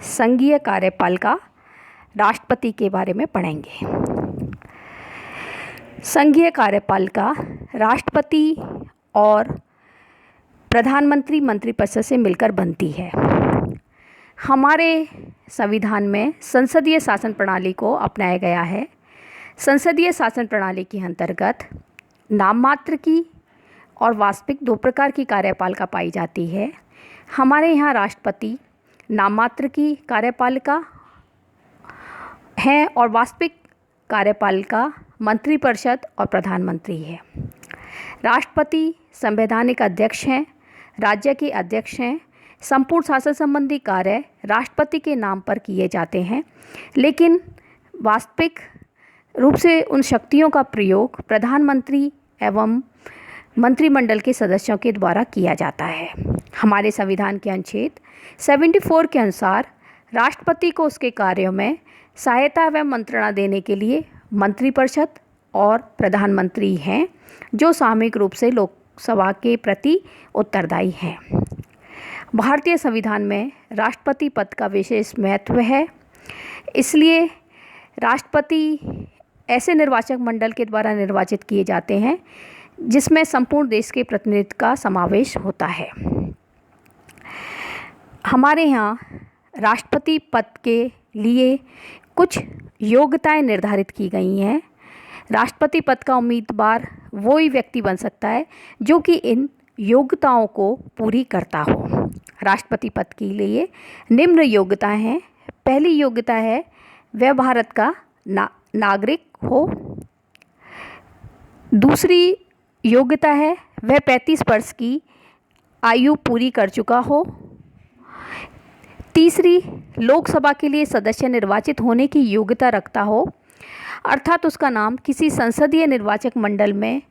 संघीय कार्यपालिका राष्ट्रपति के बारे में पढ़ेंगे। संघीय कार्यपालिका राष्ट्रपति और प्रधानमंत्री मंत्रिपरिषद से मिलकर बनती है। हमारे संविधान में संसदीय शासन प्रणाली को अपनाया गया है। संसदीय शासन प्रणाली के अंतर्गत नाम मात्र की और वास्तविक दो प्रकार की कार्यपालिका पाई जाती है। हमारे यहाँ राष्ट्रपति नाम मात्र की कार्यपालिका है और वास्तविक कार्यपालिका मंत्रिपरिषद और प्रधानमंत्री है। राष्ट्रपति संवैधानिक अध्यक्ष हैं, राज्य के अध्यक्ष हैं। संपूर्ण शासन संबंधी कार्य राष्ट्रपति के नाम पर किए जाते हैं, लेकिन वास्तविक रूप से उन शक्तियों का प्रयोग प्रधानमंत्री एवं मंत्रिमंडल के सदस्यों के द्वारा किया जाता है। हमारे संविधान के अनुच्छेद 74 के अनुसार राष्ट्रपति को उसके कार्यों में सहायता एवं मंत्रणा देने के लिए मंत्रिपरिषद और प्रधानमंत्री हैं, जो सामूहिक रूप से लोकसभा के प्रति उत्तरदायी हैं। भारतीय संविधान में राष्ट्रपति पद का विशेष महत्व है, इसलिए राष्ट्रपति ऐसे निर्वाचक मंडल के द्वारा निर्वाचित किए जाते हैं जिसमें संपूर्ण देश के प्रतिनिधित्व का समावेश होता है। हमारे यहाँ राष्ट्रपति पद के लिए कुछ योग्यताएं निर्धारित की गई हैं। राष्ट्रपति पद का उम्मीदवार वो ही व्यक्ति बन सकता है जो कि इन योग्यताओं को पूरी करता हो। राष्ट्रपति पद के लिए निम्न योग्यताएं हैं। पहली योग्यता है वह भारत का नागरिक हो। दूसरी योग्यता है वह 35 वर्ष की आयु पूरी कर चुका हो। तीसरी, लोकसभा के लिए सदस्य निर्वाचित होने की योग्यता रखता हो, अर्थात उसका नाम किसी संसदीय निर्वाचक मंडल में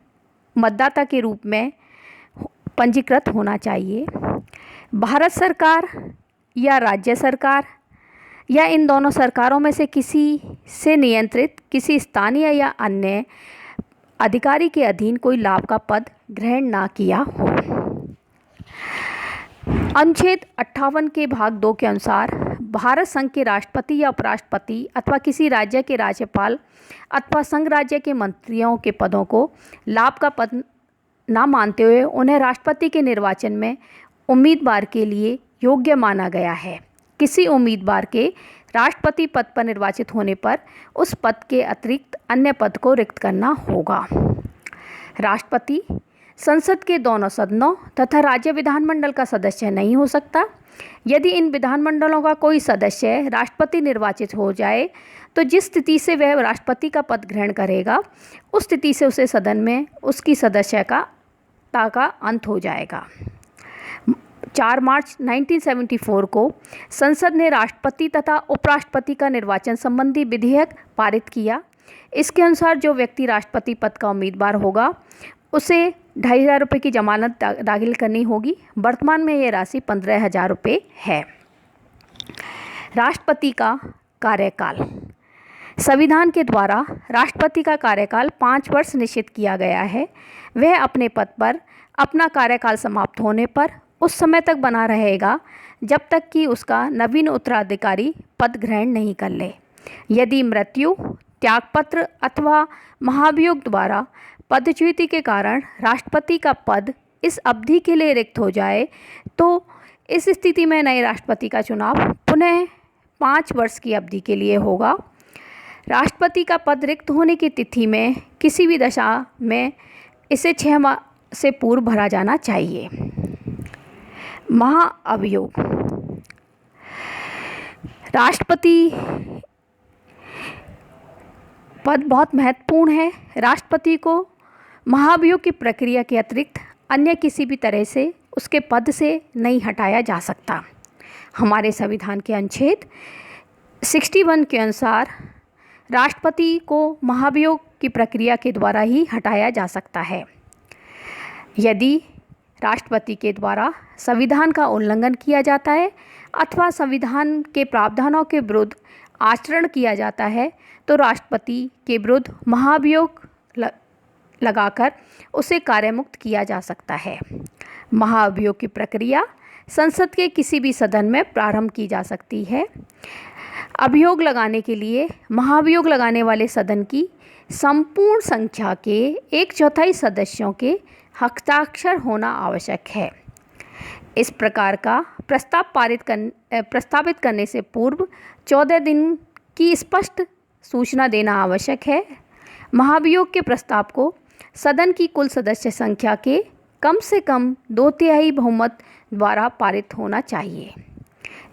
मतदाता के रूप में पंजीकृत होना चाहिए। भारत सरकार या राज्य सरकार या इन दोनों सरकारों में से किसी से नियंत्रित किसी स्थानीय या अन्य अधिकारी के अधीन कोई लाभ का पद ग्रहण ना किया हो। अनुच्छेद 58 के भाग 2 के अनुसार भारत संघ के राष्ट्रपति या उपराष्ट्रपति अथवा किसी राज्य के राज्यपाल अथवा संघ राज्य के मंत्रियों के पदों को लाभ का पद ना मानते हुए उन्हें राष्ट्रपति के निर्वाचन में उम्मीदवार के लिए योग्य माना गया है। किसी उम्मीदवार के राष्ट्रपति पद पर निर्वाचित होने पर उस पद के अतिरिक्त अन्य पद को रिक्त करना होगा। राष्ट्रपति संसद के दोनों सदनों तथा राज्य विधानमंडल का सदस्य नहीं हो सकता। यदि इन विधानमंडलों का कोई सदस्य राष्ट्रपति निर्वाचित हो जाए तो जिस स्थिति से वह राष्ट्रपति का पद ग्रहण करेगा उस स्थिति से उसे सदन में उसकी सदस्यता का अंत हो जाएगा। 4 मार्च 1974 को संसद ने राष्ट्रपति तथा उपराष्ट्रपति का निर्वाचन संबंधी विधेयक पारित किया। इसके अनुसार जो व्यक्ति राष्ट्रपति पद का उम्मीदवार होगा उसे 2,500 रुपये की जमानत दाखिल करनी होगी। वर्तमान में यह राशि 15,000 रुपये है। राष्ट्रपति का कार्यकाल। संविधान के द्वारा राष्ट्रपति का कार्यकाल 5 वर्ष निश्चित किया गया है। वह अपने पद पर अपना कार्यकाल समाप्त होने पर उस समय तक बना रहेगा जब तक कि उसका नवीन उत्तराधिकारी पद ग्रहण नहीं कर ले। यदि मृत्यु, त्यागपत्र अथवा महाभियोग द्वारा पदच्युति के कारण राष्ट्रपति का पद इस अवधि के लिए रिक्त हो जाए तो इस स्थिति में नए राष्ट्रपति का चुनाव पुनः 5 वर्ष की अवधि के लिए होगा। राष्ट्रपति का पद रिक्त होने की तिथि में किसी भी दशा में इसे 6 माह से पूर्व भरा जाना चाहिए। महाअभियोग। राष्ट्रपति पद बहुत महत्वपूर्ण है। राष्ट्रपति को महाभियोग की प्रक्रिया के अतिरिक्त अन्य किसी भी तरह से उसके पद से नहीं हटाया जा सकता। हमारे संविधान के अनुच्छेद 61 के अनुसार राष्ट्रपति को महाभियोग की प्रक्रिया के द्वारा ही हटाया जा सकता है। यदि राष्ट्रपति के द्वारा संविधान का उल्लंघन किया जाता है अथवा संविधान के प्रावधानों के विरुद्ध आचरण किया जाता है तो राष्ट्रपति के विरुद्ध महाभियोग लगाकर उसे कार्यमुक्त किया जा सकता है। महाअभियोग की प्रक्रिया संसद के किसी भी सदन में प्रारंभ की जा सकती है। अभियोग लगाने के लिए महाभियोग लगाने वाले सदन की संपूर्ण संख्या के 1/4 सदस्यों के हस्ताक्षर होना आवश्यक है। इस प्रकार का प्रस्तावित करने से पूर्व 14 दिन की स्पष्ट सूचना देना आवश्यक है। महाभियोग के प्रस्ताव को सदन की कुल सदस्य संख्या के कम से कम 2/3 बहुमत द्वारा पारित होना चाहिए।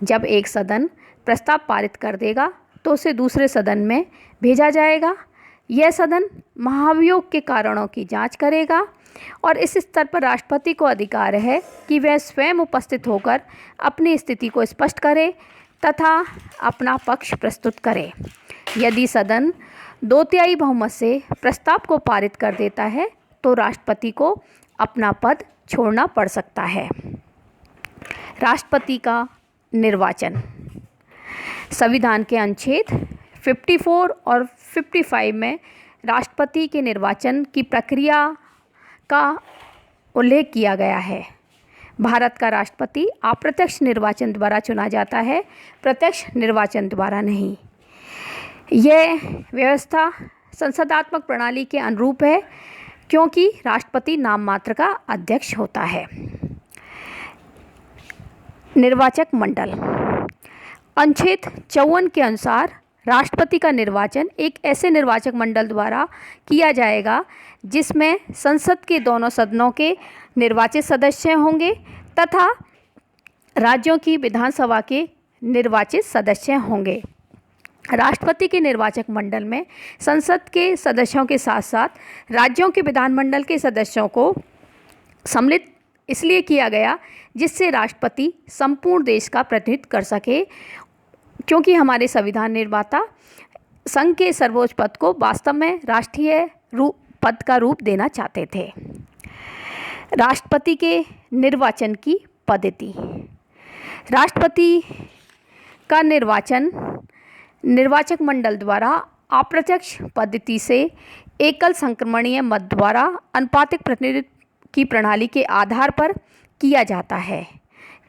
जब एक सदन प्रस्ताव पारित कर देगा तो उसे दूसरे सदन में भेजा जाएगा। यह सदन महाभियोग के कारणों की जांच करेगा और इस स्तर पर राष्ट्रपति को अधिकार है कि वह स्वयं उपस्थित होकर अपनी स्थिति को स्पष्ट करे तथा अपना पक्ष प्रस्तुत करे। यदि सदन 2/3 बहुमत से प्रस्ताव को पारित कर देता है तो राष्ट्रपति को अपना पद छोड़ना पड़ सकता है। राष्ट्रपति का निर्वाचन। संविधान के अनुच्छेद 54 और 55 में राष्ट्रपति के निर्वाचन की प्रक्रिया का उल्लेख किया गया है। भारत का राष्ट्रपति अप्रत्यक्ष निर्वाचन द्वारा चुना जाता है, प्रत्यक्ष निर्वाचन द्वारा नहीं। यह व्यवस्था संसदात्मक प्रणाली के अनुरूप है क्योंकि राष्ट्रपति नाम मात्र का अध्यक्ष होता है। निर्वाचक मंडल। अनुच्छेद 54 के अनुसार राष्ट्रपति का निर्वाचन एक ऐसे निर्वाचक मंडल द्वारा किया जाएगा जिसमें संसद के दोनों सदनों के निर्वाचित सदस्य होंगे तथा राज्यों की विधानसभा के निर्वाचित सदस्य होंगे। राष्ट्रपति के निर्वाचक मंडल में संसद के सदस्यों के साथ साथ राज्यों के विधानमंडल के सदस्यों को सम्मिलित इसलिए किया गया जिससे राष्ट्रपति संपूर्ण देश का प्रतिनिधित्व कर सके, क्योंकि हमारे संविधान निर्माता संघ के सर्वोच्च पद को वास्तव में राष्ट्रीय पद का रूप देना चाहते थे। राष्ट्रपति के निर्वाचन की पद्धति। राष्ट्रपति का निर्वाचन निर्वाचक मंडल द्वारा अप्रत्यक्ष पद्धति से एकल संक्रमणीय मत द्वारा आनुपातिक प्रतिनिधित्व की प्रणाली के आधार पर किया जाता है।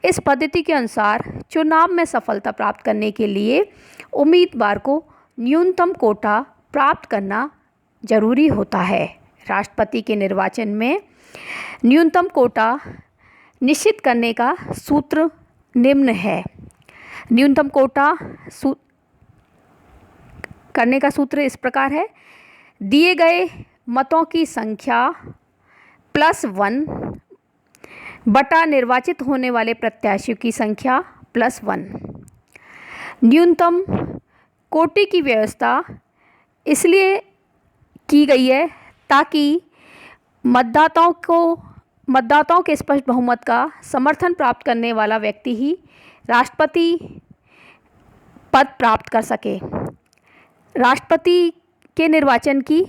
इस पद्धति के अनुसार चुनाव में सफलता प्राप्त करने के लिए उम्मीदवार को न्यूनतम कोटा प्राप्त करना जरूरी होता है। राष्ट्रपति के निर्वाचन में न्यूनतम कोटा निश्चित करने का सूत्र निम्न है। न्यूनतम कोटा करने का सूत्र इस प्रकार है: दिए गए मतों की संख्या +1 बटा निर्वाचित होने वाले प्रत्याशियों की संख्या +1। न्यूनतम कोटे की व्यवस्था इसलिए की गई है ताकि मतदाताओं के स्पष्ट बहुमत का समर्थन प्राप्त करने वाला व्यक्ति ही राष्ट्रपति पद प्राप्त कर सके। राष्ट्रपति के निर्वाचन की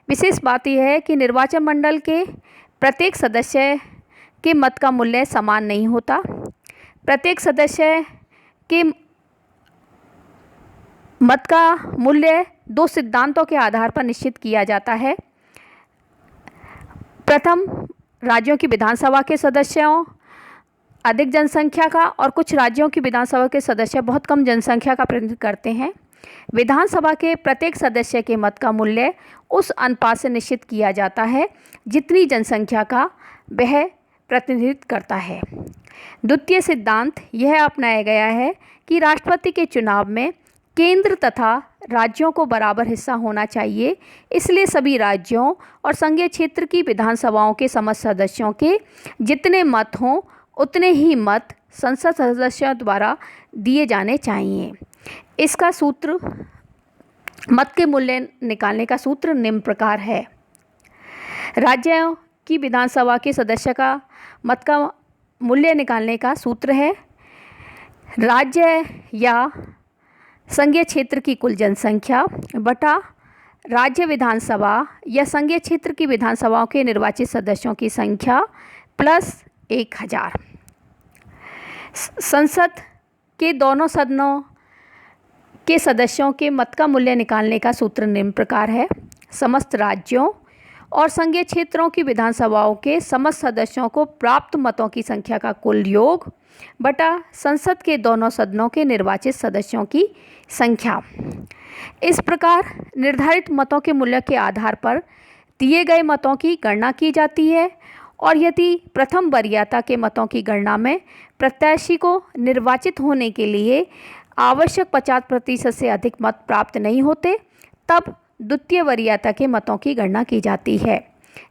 विशेष बात यह है कि निर्वाचन मंडल के प्रत्येक सदस्य के मत का मूल्य समान नहीं होता। प्रत्येक सदस्य के मत का मूल्य 2 सिद्धांतों के आधार पर निश्चित किया जाता है। प्रथम, राज्यों की विधानसभा के सदस्यों अधिक जनसंख्या का और कुछ राज्यों की विधानसभा के सदस्य बहुत कम जनसंख्या का प्रतिनिधित्व करते हैं। विधानसभा के प्रत्येक सदस्य के मत का मूल्य उस अनुपात से निश्चित किया जाता है जितनी जनसंख्या का वह प्रतिनिधित्व करता है। द्वितीय सिद्धांत यह अपनाया गया है कि राष्ट्रपति के चुनाव में केंद्र तथा राज्यों को बराबर हिस्सा होना चाहिए। इसलिए सभी राज्यों और संघीय क्षेत्र की विधानसभाओं के समस्त सदस्यों के जितने मत हों उतने ही मत संसद सदस्यों द्वारा दिए जाने चाहिए। इसका सूत्र, मत के मूल्य निकालने का सूत्र निम्न प्रकार है। राज्यों की विधानसभा के सदस्य का मत का मूल्य निकालने का सूत्र है: राज्य या संघीय क्षेत्र की कुल जनसंख्या बटा राज्य विधानसभा या संघीय क्षेत्र की विधानसभाओं के निर्वाचित सदस्यों की संख्या प्लस 1000। संसद के दोनों सदनों के सदस्यों के मत का मूल्य निकालने का सूत्र निम्न प्रकार है: समस्त राज्यों और संघीय क्षेत्रों की विधानसभाओं के समस्त सदस्यों को प्राप्त मतों की संख्या का कुल योग बटा संसद के दोनों सदनों के निर्वाचित सदस्यों की संख्या। इस प्रकार निर्धारित मतों के मूल्य के आधार पर दिए गए मतों की गणना की जाती है और यदि प्रथम वरीयता के मतों की गणना में प्रत्याशी को निर्वाचित होने के लिए आवश्यक 50% से अधिक मत प्राप्त नहीं होते, तब द्वितीय वरीयता के मतों की गणना की जाती है,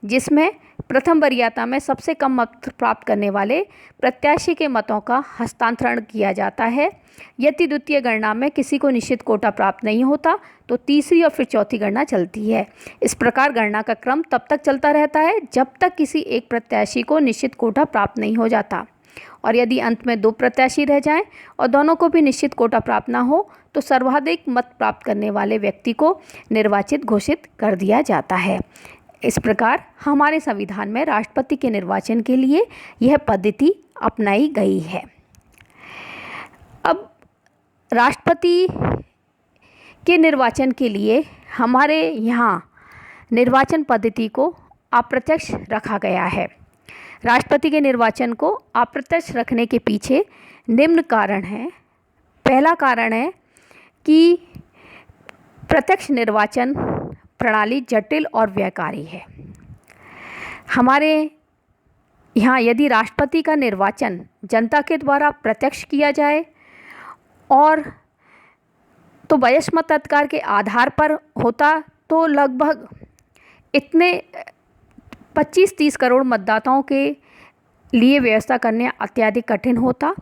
जिसमें प्रथम वरीयता में सबसे कम मत प्राप्त करने वाले प्रत्याशी के मतों का हस्तांतरण किया जाता है। यदि द्वितीय गणना में किसी को निश्चित कोटा प्राप्त नहीं होता तो तीसरी और फिर चौथी गणना चलती है। इस प्रकार गणना का क्रम तब तक चलता रहता है जब तक किसी एक प्रत्याशी को निश्चित कोटा प्राप्त नहीं हो जाता, और यदि अंत में 2 प्रत्याशी रह जाएं और दोनों को भी निश्चित कोटा प्राप्त ना हो तो सर्वाधिक मत प्राप्त करने वाले व्यक्ति को निर्वाचित घोषित कर दिया जाता है। इस प्रकार हमारे संविधान में राष्ट्रपति के निर्वाचन के लिए यह पद्धति अपनाई गई है। अब राष्ट्रपति के निर्वाचन के लिए हमारे यहाँ निर्वाचन पद्धति को अप्रत्यक्ष रखा गया है। राष्ट्रपति के निर्वाचन को अप्रत्यक्ष रखने के पीछे निम्न कारण हैं। पहला कारण है कि प्रत्यक्ष निर्वाचन प्रणाली जटिल और व्ययकारी है। हमारे यहाँ यदि राष्ट्रपति का निर्वाचन जनता के द्वारा प्रत्यक्ष किया जाए और तो वयस्क मताधिकार के आधार पर होता तो लगभग इतने 25-30 करोड़ मतदाताओं के लिए व्यवस्था करने अत्यधिक कठिन होता।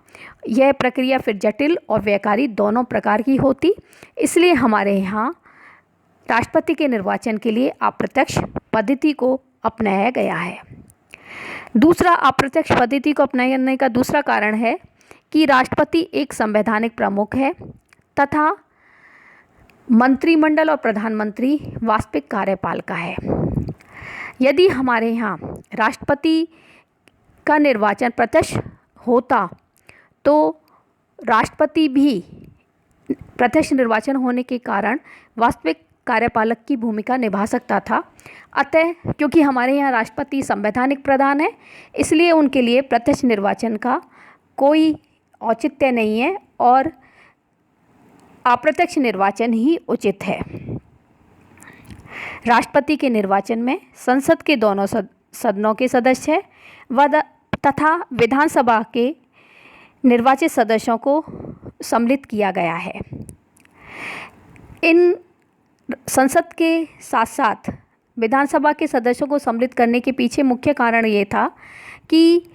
यह प्रक्रिया फिर जटिल और व्ययकारी दोनों प्रकार की होती। इसलिए हमारे यहाँ राष्ट्रपति के निर्वाचन के लिए अप्रत्यक्ष पद्धति को अपनाया गया है। दूसरा, अप्रत्यक्ष पद्धति को अपनाने का दूसरा कारण है कि राष्ट्रपति एक संवैधानिक प्रमुख है तथा मंत्रिमंडल और प्रधानमंत्री वास्तविक कार्यपालिका है। यदि हमारे यहाँ राष्ट्रपति का निर्वाचन प्रत्यक्ष होता तो राष्ट्रपति भी प्रत्यक्ष निर्वाचन होने के कारण वास्तविक कार्यपालक की भूमिका निभा सकता था। अतः क्योंकि हमारे यहाँ राष्ट्रपति संवैधानिक प्रधान है, इसलिए उनके लिए प्रत्यक्ष निर्वाचन का कोई औचित्य नहीं है और अप्रत्यक्ष निर्वाचन ही उचित है। राष्ट्रपति के निर्वाचन में संसद के दोनों सदनों के सदस्य तथा विधानसभा के निर्वाचित सदस्यों को सम्मिलित किया गया है। इन संसद के साथ साथ विधानसभा के सदस्यों को सम्मिलित करने के पीछे मुख्य कारण ये था कि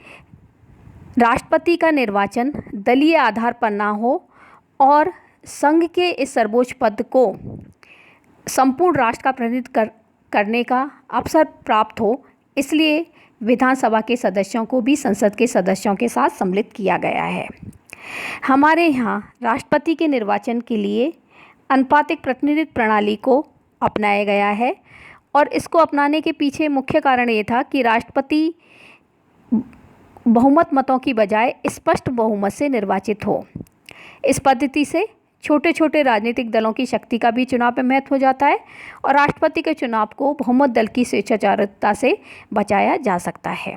राष्ट्रपति का निर्वाचन दलीय आधार पर ना हो और संघ के इस सर्वोच्च पद को संपूर्ण राष्ट्र का प्रतिनिधित्व करने का अवसर प्राप्त हो, इसलिए विधानसभा के सदस्यों को भी संसद के सदस्यों के साथ सम्मिलित किया गया है। हमारे यहाँ राष्ट्रपति के निर्वाचन के लिए आनुपातिक प्रतिनिधित्व प्रणाली को अपनाया गया है और इसको अपनाने के पीछे मुख्य कारण ये था कि राष्ट्रपति बहुमत मतों की बजाय स्पष्ट बहुमत से निर्वाचित हो। इस पद्धति से छोटे छोटे राजनीतिक दलों की शक्ति का भी चुनाव में महत्व हो जाता है और राष्ट्रपति के चुनाव को बहुमत दल की स्वेच्छाचारिता से बचाया जा सकता है।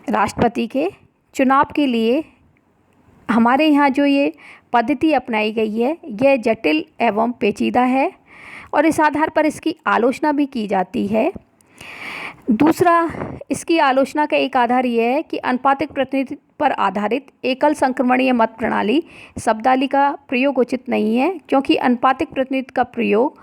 राष्ट्रपति के चुनाव के लिए हमारे यहाँ जो ये पद्धति अपनाई गई है यह जटिल एवं पेचीदा है और इस आधार पर इसकी आलोचना भी की जाती है। दूसरा, इसकी आलोचना का एक आधार यह है कि आनुपातिक प्रतिनिधित्व पर आधारित एकल संक्रमणीय मत प्रणाली शब्दावली का प्रयोग उचित नहीं है, क्योंकि आनुपातिक प्रतिनिधित्व का प्रयोग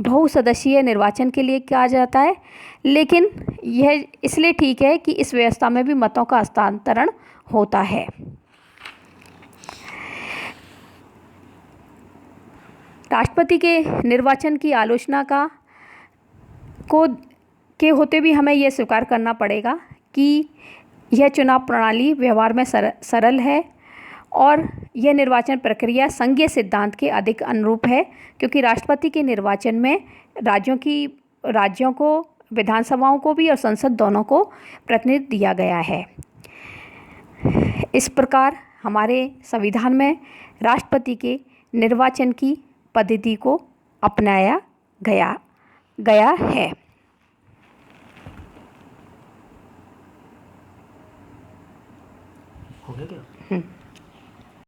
बहुसदस्यीय निर्वाचन के लिए किया जाता है, लेकिन यह इसलिए ठीक है कि इस व्यवस्था में भी मतों का हस्तांतरण होता है। राष्ट्रपति के निर्वाचन की आलोचना के होते भी हमें यह स्वीकार करना पड़ेगा कि यह चुनाव प्रणाली व्यवहार में सरल है और यह निर्वाचन प्रक्रिया संघीय सिद्धांत के अधिक अनुरूप है, क्योंकि राष्ट्रपति के निर्वाचन में राज्यों को, विधानसभाओं को भी और संसद दोनों को प्रतिनिधित्व दिया गया है। इस प्रकार हमारे संविधान में राष्ट्रपति के निर्वाचन की पद्धति को अपनाया गया है।